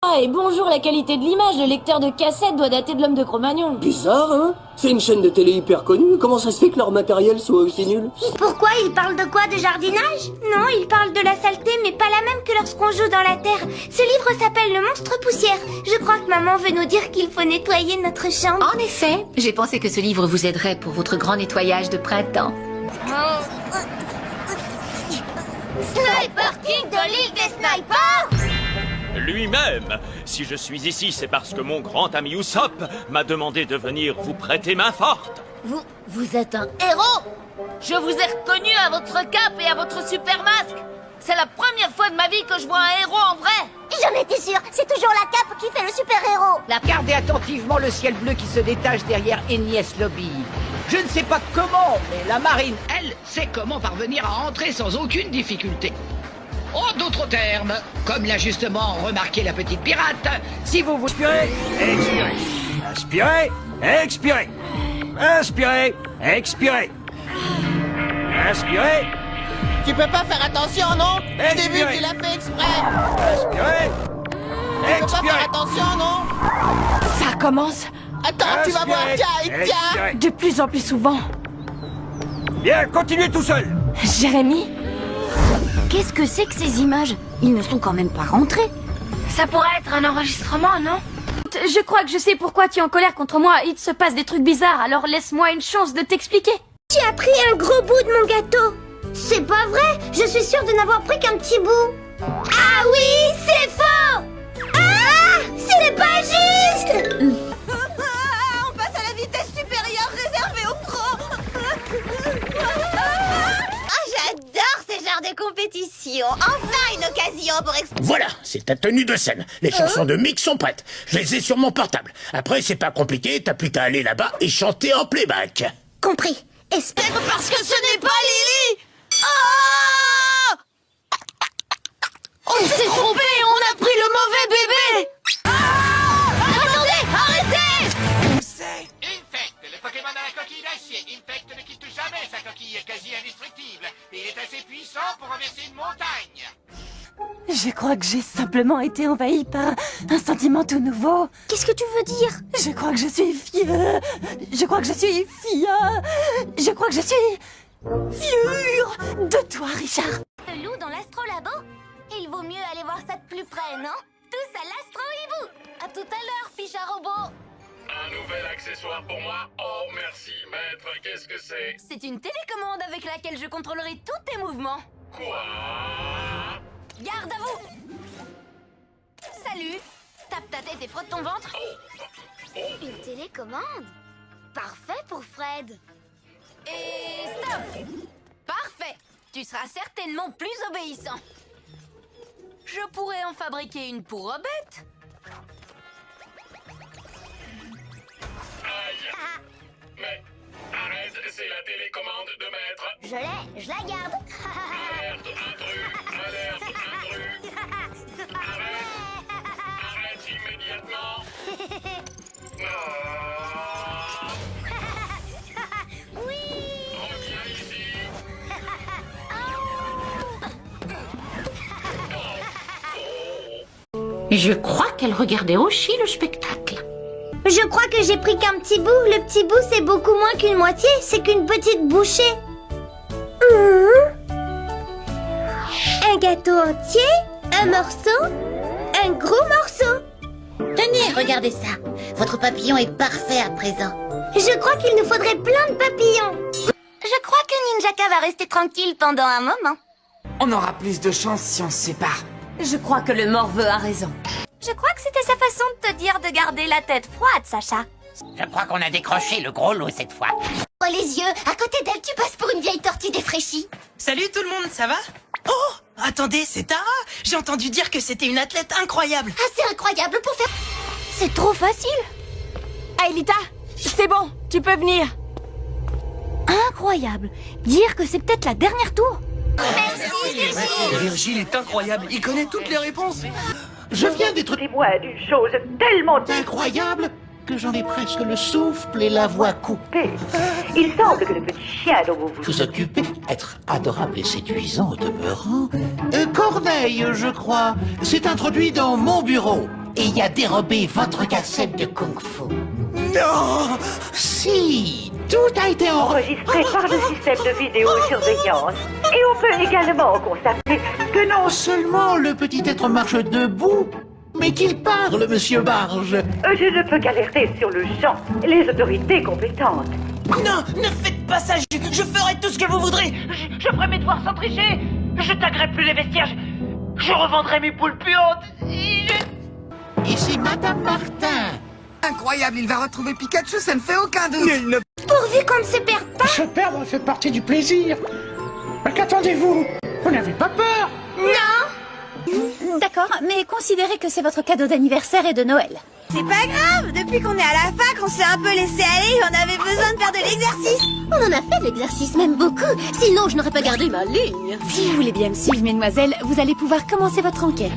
Ah, et bonjour, la qualité de l'image, le lecteur de cassette doit dater de l'homme de Cro-Magnon. Bizarre, hein? C'est une chaîne de télé hyper connue, comment ça se fait que leur matériel soit aussi nul? Pourquoi il parle de quoi? De jardinage? Non, il parle de la saleté, mais pas la même que lorsqu'on joue dans la terre. Ce livre s'appelle Le Monstre Poussière. Je crois que maman veut nous dire qu'il faut nettoyer notre chambre. En effet, j'ai pensé que ce livre vous aiderait pour votre grand nettoyage de printemps. Sniper King de l'île des snipers! Lui-même. Si je suis ici, c'est parce que mon grand ami Usopp m'a demandé de venir vous prêter main forte. Vous êtes un héros! Je vous ai reconnu à votre cape et à votre super masque! C'est la première fois de ma vie que je vois un héros en vrai! J'en étais sûre, c'est toujours la cape qui fait le super-héros! Regardez attentivement le ciel bleu qui se détache derrière Enies Lobby. Je ne sais pas comment, mais la marine, elle, sait comment parvenir à entrer sans aucune difficulté. En d'autres termes, comme l'a justement remarqué la petite pirate, si vous vous... Inspirez, expirez, expirez, inspirez, expirez, inspirez. Tu peux pas faire attention, non? J'ai vu que tu l'as fait exprès. Inspirez, Tu peux pas faire attention, non? Ça commence Attends, tu vas voir, tiens, tiens. de plus en plus souvent. Bien, continuez tout seul. Jérémy, Qu'est-ce que c'est que ces images? Ils ne sont quand même pas rentrés. ça pourrait être un enregistrement, non? Je crois que je sais pourquoi tu es en colère contre moi. Il se passe des trucs bizarres, alors laisse-moi une chance de t'expliquer. Tu as pris un gros bout de mon gâteau! C'est pas vrai! Je suis sûre de n'avoir pris qu'un petit bout! Ah oui, c'est faux! Ah! Ce n'est pas juste! On passe à la vitesse supérieure réservée aux pros! J'adore ce genre de compétition! Enfin une occasion pour expliquer! Voilà, c'est ta tenue de scène. Les chansons de Mick sont prêtes. Je les ai sur mon portable. Après, c'est pas compliqué, t'as plus qu'à aller là-bas et chanter en playback. Compris! Espère Parce que ce n'est pas Lily! Oh! On s'est trompé! On a pris le mauvais bébé! Attendez! Arrêtez! Infect, le Pokémon à la coquille d'acier. Infect ne quitte jamais sa coquille quasi indestructible. Il est assez puissant pour renverser une montagne. Je crois que j'ai simplement été envahie par un sentiment tout nouveau. Qu'est-ce que tu veux dire? Je crois que je suis fière. Je crois que je suis fière. Je crois que je suis fière de toi, Richard. Le loup dans l'astrolabo? Il vaut mieux aller voir ça de plus près, non? Tous à l'astro-hibou! À tout à l'heure, fiche à robot! Un nouvel accessoire pour moi. Oh, merci, maître. Qu'est-ce que c'est? C'est une télécommande avec laquelle je contrôlerai tous tes mouvements. Quoi? Garde à vous! Salut! Tape ta tête et frotte ton ventre. Une télécommande? Parfait pour Fred! Et stop! Parfait! Tu seras certainement plus obéissant. Je pourrais en fabriquer une pour Robette. Aïe. Mais arrête, c'est la télécommande de maître. Je l'ai, je la garde! Alerte intrus, alerte intrus. Arrête immédiatement. Ah. Oui! Reviens ici. Je crois qu'elle regardait aussi le spectacle. Je crois que j'ai pris qu'un petit bout. Le petit bout, c'est beaucoup moins qu'une moitié. C'est qu'une petite bouchée. Un gâteau entier, un morceau, un gros morceau. Tenez, regardez ça. Votre papillon est parfait à présent. Je crois qu'il nous faudrait plein de papillons. Je crois que Ninjaka va rester tranquille pendant un moment. On aura plus de chance si on se sépare. Je crois que le morveux a raison. Je crois que c'était sa façon de te dire de garder la tête froide, Sacha. Je crois qu'on a décroché le gros lot cette fois. Oh les yeux, à côté d'elle, tu passes pour une vieille tortue défraîchie. Salut tout le monde, ça va? Oh, attendez, c'est Tara. J'ai entendu dire que c'était une athlète incroyable. Ah, c'est incroyable pour faire... C'est trop facile. Aelita, c'est bon, tu peux venir. Incroyable. Dire que c'est peut-être la dernière tour. Merci, Virgile. Virgile est incroyable, il connaît toutes les réponses. Je viens d'être témoin d'une chose tellement incroyable que j'en ai presque le souffle et la voix coupée. Il semble que le petit chien dont vous Vous occupez, être adorable et séduisant au demeurant. Corneille, je crois, s'est introduit dans mon bureau et a dérobé votre cassette de kung-fu. Non! Si, tout a été enregistré par le système de vidéosurveillance. Et on peut également constater que non seulement le petit être marche debout, mais qu'il parle, monsieur Barge. je ne peux qu'alerter sur le champ les autorités compétentes. Non, ne faites pas ça, je ferai tout ce que vous voudrez. Je ferai mes devoirs sans tricher. Je taguerai plus les vestiaires. Je revendrai mes poules puantes. Ici Madame Martin. Incroyable, il va retrouver Pikachu, ça ne fait aucun doute. Pourvu qu'on ne se perde pas. Se perdre fait partie du plaisir. Mais qu'attendez-vous? Vous n'avez pas peur? Non. D'accord, mais considérez que c'est votre cadeau d'anniversaire et de Noël. C'est pas grave, depuis qu'on est à la fac, on s'est un peu laissé aller et on avait besoin de faire de l'exercice. On en a fait de l'exercice, même beaucoup. Sinon, je n'aurais pas gardé ma ligne. Si vous voulez bien me suivre, mesdemoiselles, vous allez pouvoir commencer votre enquête.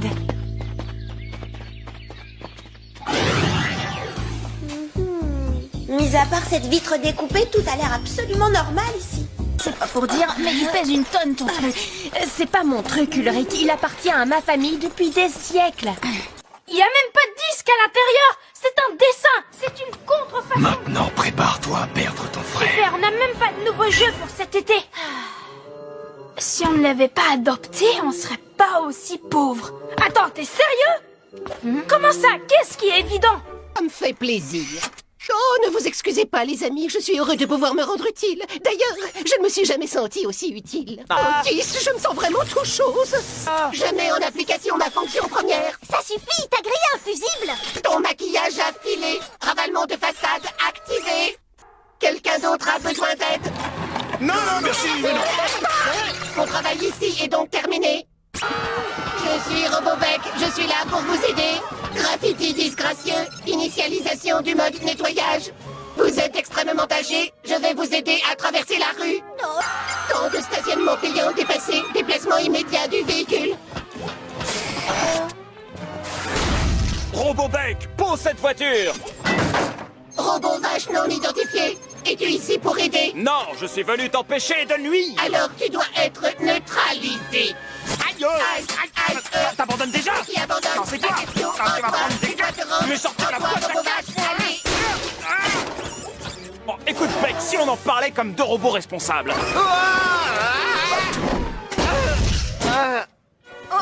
Mis à part cette vitre découpée, tout a l'air absolument normal ici. C'est pas pour dire, mais il pèse une tonne ton truc. C'est pas mon truc, Ulrich. Il appartient à ma famille depuis des siècles. Il y a même pas de disque à l'intérieur. C'est un dessin. C'est une contrefaçon. Maintenant, prépare-toi à perdre ton frère. Super, on n'a même pas de nouveaux jeux pour cet été. Si on ne l'avait pas adopté, on serait pas aussi pauvre. Attends, t'es sérieux? Comment ça? Qu'est-ce qui est évident? Ça me fait plaisir. Oh, ne vous excusez pas, les amis, je suis heureux de pouvoir me rendre utile. D'ailleurs, je ne me suis jamais senti aussi utile. Otis, je me sens vraiment trop chose. Je mets en application ma fonction première. Ça suffit, t'as grillé un fusible. Ton maquillage affilé, ravalement de façade activé. Quelqu'un d'autre a besoin d'aide? Non, merci, mais non. Mon travail ici est donc terminé. Je suis Robobec, je suis là pour vous aider. Graffiti disgracieux, initialisation du mode nettoyage. Vous êtes extrêmement âgé, je vais vous aider à traverser la rue. Temps de stationnement payant dépassé, déplacement immédiat du véhicule. Robobec, pose cette voiture! Robot vache non identifié, es-tu ici pour aider? Non, je suis venu t'empêcher de nuire! Alors tu dois être neutralisé. Aïe! T'abandonnes déjà? Qui abandonne? Non, c'est toi! Tu vas prendre des gars! Mais sortir la voix de Bon, écoute, Beck, si on en parlait comme deux robots responsables. Oh,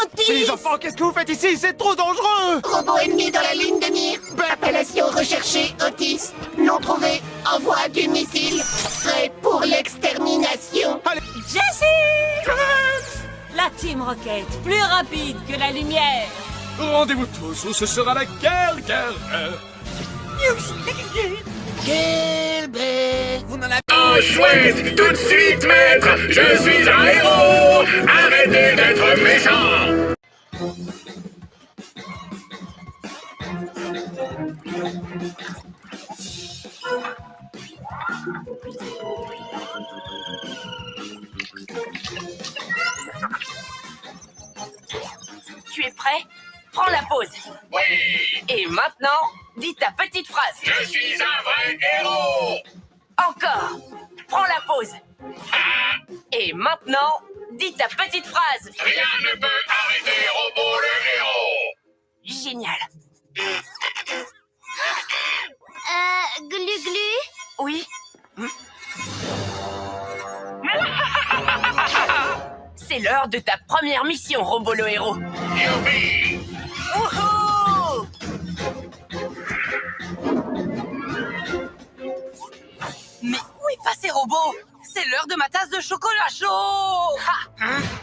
Otis! Les enfants, qu'est-ce que vous faites ici? C'est trop dangereux! Robot ennemi dans la ligne de mire. Appellation recherchée, Otis. Non trouvé. Envoi du missile. Prêt pour l'extermination. Jessie! La Team Rocket, plus rapide que la lumière. Rendez-vous tous ou ce sera la guerre. Gilbert. Vous n'en avez Oh chouette, tout de suite maître, je suis un héros. Arrêtez d'être méchant. Tu es prêt? Prends la pause. Oui, Et maintenant, dis ta petite phrase. je suis un vrai héros. Encore. Prends la pause. Et maintenant, dis ta petite phrase. Rien ne peut arrêter Robot le héros. Génial. Glu-glu? Oui. C'est l'heure de ta première mission, Robot le héros. Youpi. Wouhou! Mais où est passé Robot? C'est l'heure de ma tasse de chocolat chaud!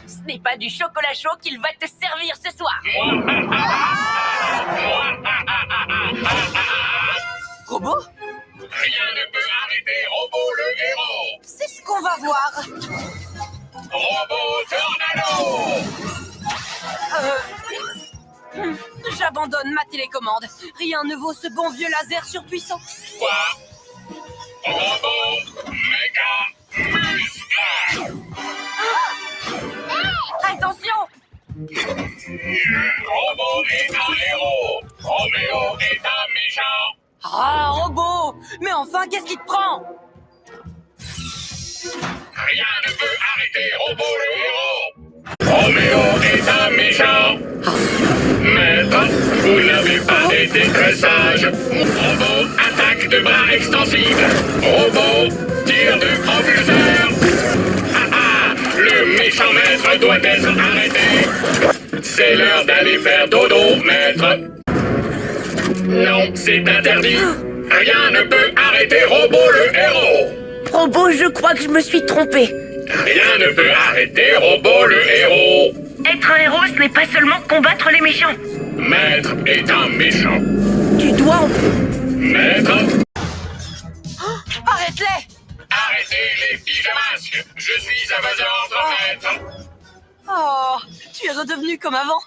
Ce n'est pas du chocolat chaud qu'il va te servir ce soir. Robot? Rien ne peut arrêter Robot le héros. C'est ce qu'on va voir. Robot Tornado. J'abandonne ma télécommande. Rien ne vaut ce bon vieux laser surpuissant. Quoi? Robot méga musclé. Attention! Robot est un héros. Roméo est un méchant. Ah, Robot! Mais enfin, qu'est-ce qui te prend? Rien ne peut arrêter Robot le héros. Roméo est un méchant. Mais maître. Vous n'avez pas été très sage. Robot, attaque de bras extensive. Robot, tir de propulseur. Le méchant maître doit être arrêté. C'est l'heure d'aller faire dodo, maître. Non, c'est interdit. Rien ne peut arrêter Robot le héros. Robot, je crois que je me suis trompée. Rien ne peut arrêter Robot le héros. Être un héros, ce n'est pas seulement combattre les méchants. Maître est un méchant. Tu dois... Maître, Arrête-les! arrêtez les pyjamasques. Je suis à vos ordres, maître. Oh, tu es redevenu comme avant.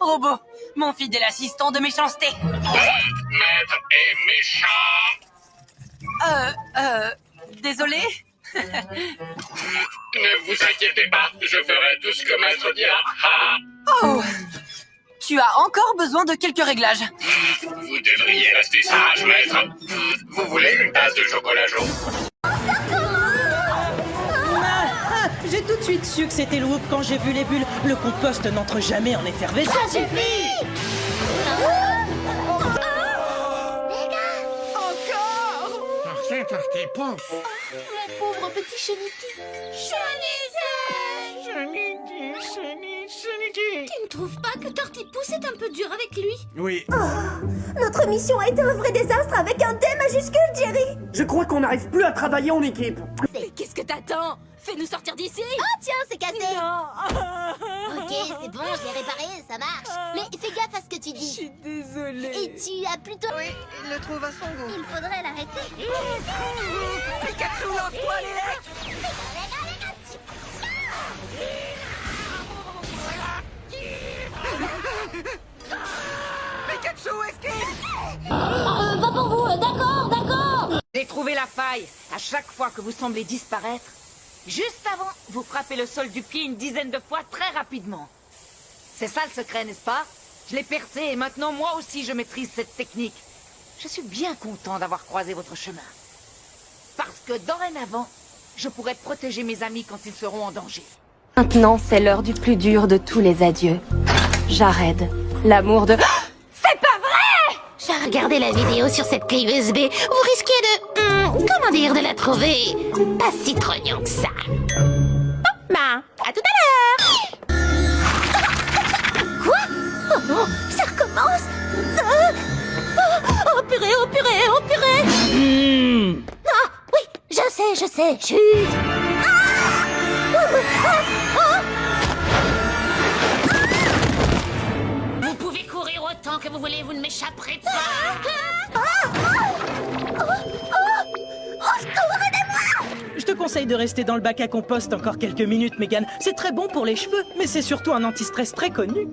Robot, mon fidèle assistant de méchanceté. Maître est méchant. Désolé. Ne vous inquiétez pas, je ferai tout ce que maître dira. Ah. Oh, tu as encore besoin de quelques réglages. Vous devriez rester sage, maître. Vous voulez une tasse de chocolat jaune? J'ai tout de suite su que c'était Loop quand j'ai vu les bulles. Le compost n'entre jamais en effervescence. Ça suffit! C'est parti, pouf. Mon pauvre petit Cheniti. Tu ne trouves pas que Tortipousse est un peu dur avec lui? Oui. Notre mission a été un vrai désastre avec un D majuscule, Jerry. Je crois qu'on n'arrive plus à travailler en équipe. Mais qu'est-ce que t'attends? Fais-nous sortir d'ici. Ah tiens, c'est cassé. Ok, c'est bon, je l'ai réparé, ça marche. Mais fais gaffe à ce que tu dis. Je suis désolée. Et tu as plutôt... Oui, il le trouve à son goût. Il faudrait l'arrêter. Pikachu, lance-toi, Lélec! Pikachu, esquive! Pas pour vous, d'accord, d'accord. J'ai trouvé la faille. À chaque fois que vous semblez disparaître, juste avant, vous frappez le sol du pied une dizaine de fois très rapidement. C'est ça le secret, n'est-ce pas? Je l'ai percé et maintenant moi aussi je maîtrise cette technique. Je suis bien content d'avoir croisé votre chemin. Parce que dorénavant, je pourrai protéger mes amis quand ils seront en danger. Maintenant, c'est l'heure du plus dur de tous les adieux. Jared, l'amour de... C'est pas vrai! J'ai regardé la vidéo sur cette clé USB. Vous risquez de... comment dire, de la trouver pas si trognant que ça. Bon, bah, à tout à l'heure! Quoi? Oh non, ça recommence! Oh purée, oh purée, oh purée! Ah, oui, je sais, chut! Vous pouvez courir autant que vous voulez, vous ne m'échapperez pas. Je te conseille de rester dans le bac à compost encore quelques minutes, Megan. C'est très bon pour les cheveux, mais c'est surtout un anti-stress très connu.